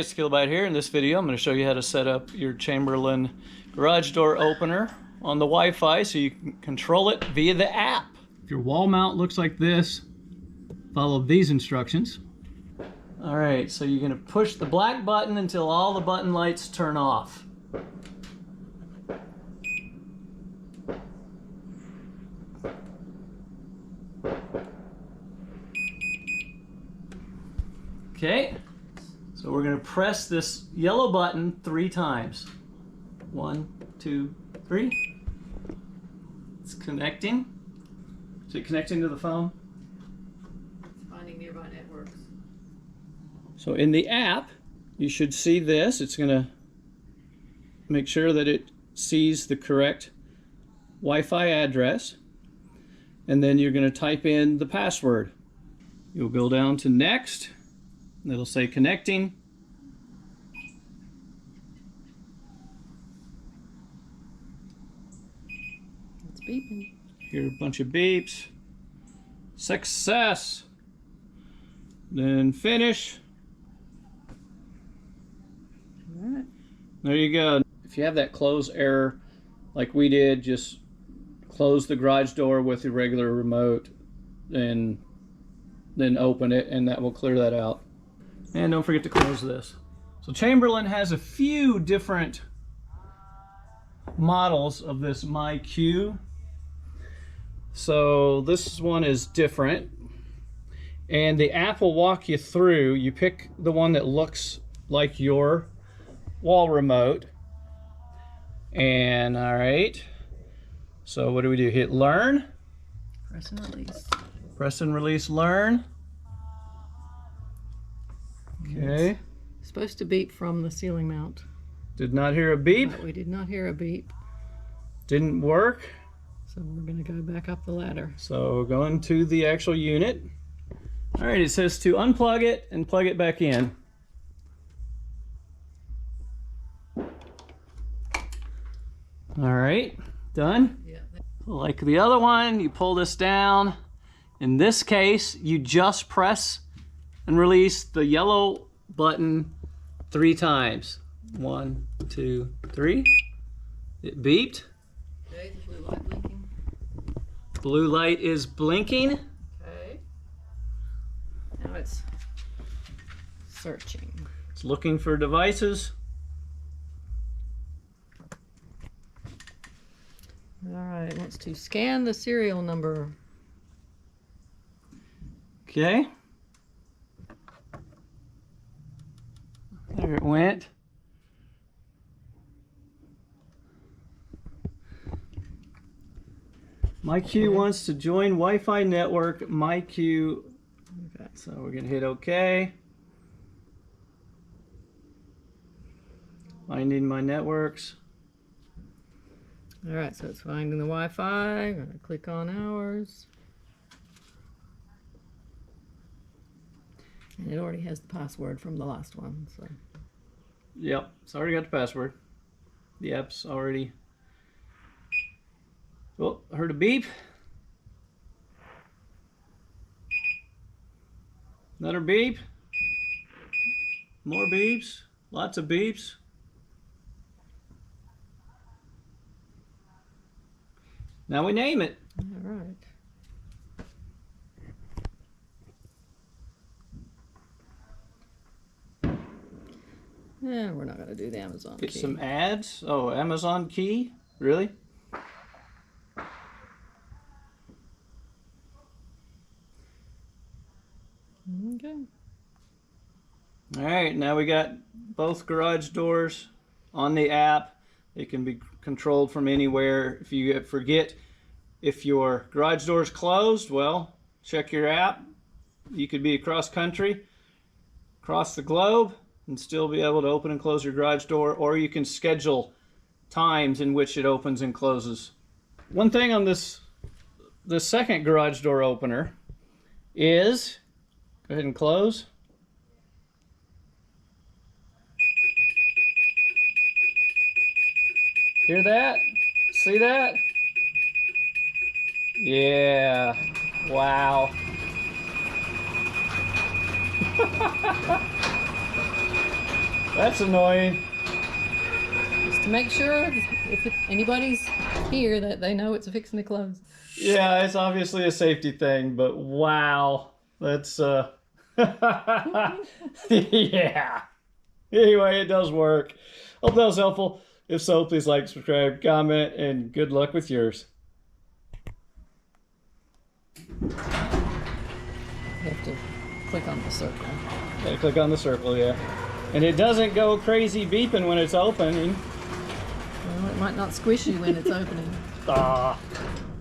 it's Kilobyte here. In this video, I'm going to show you how to set up your Chamberlain garage door opener on the Wi-Fi so you can control it via the app. If your wall mount looks like this, follow these instructions. All right, so you're going to push the black button until all the button lights turn off. Okay, so we're going to press this yellow button 3 times. 1, 2, 3. It's connecting. Is it connecting to the phone? It's finding nearby networks. So in the app, you should see this. It's going to make sure that it sees the correct Wi-Fi address. And then you're going to type in the password. You'll go down to next. It'll say connecting. It's beeping. Hear a bunch of beeps. Success. Then finish. All right. There you go. If you have that close error like we did, just close the garage door with your regular remote and then open it, and that will clear that out. And don't forget to close this. So Chamberlain has a few different models of this MyQ. So this one is different. And the app will walk you through. You pick the one that looks like your wall remote. And all right. So what do we do? Hit learn. Press and release. Press and release learn. Okay. It's supposed to beep from the ceiling mount. Did not hear a beep. But we did not hear a beep. Didn't work. So we're going to go back up the ladder. So going to the actual unit. All right, it says to unplug it and plug it back in. All right, done. Yeah. Like the other one, you pull this down. In this case, you just press and release the yellow button 3 times. 1, 2, 3. It beeped. Okay, the blue light blinking. Blue light is blinking. Okay. Now it's searching. It's looking for devices. All right, it wants to scan the serial number. Okay. There it went. MyQ wants to join Wi-Fi network. MyQ. Okay. So we're gonna hit OK. Finding my networks. All right, so it's finding the Wi-Fi. I'm going to click on ours. And it already has the password from the last one. So. Yep, it's already got the password. The app's already. Oh, I heard a beep. Another beep. More beeps. Lots of beeps. Now we name it. All right. Yeah, we're not going to do the Amazon Get key. some ads. Oh, Amazon key? Really? Okay. All right, now we got both garage doors on the app. They can be controlled from anywhere. If you forget if your garage door is closed, well, check your app. You could be across country, across the globe, and still be able to open and close your garage door, or you can schedule times in which it opens and closes. One thing on this second garage door opener is, go ahead and close. Hear that? See that? Yeah. Wow. That's annoying. Just to make sure if anybody's here that they know it's fixing to close. Yeah, it's obviously a safety thing, but wow. That's yeah. Anyway, it does work. Hope that was helpful. If so, please like, subscribe, comment, and good luck with yours. You have to click on the circle. Gotta click on the circle, yeah. And it doesn't go crazy beeping when it's opening. Well, it might not squish you when it's opening. Ah.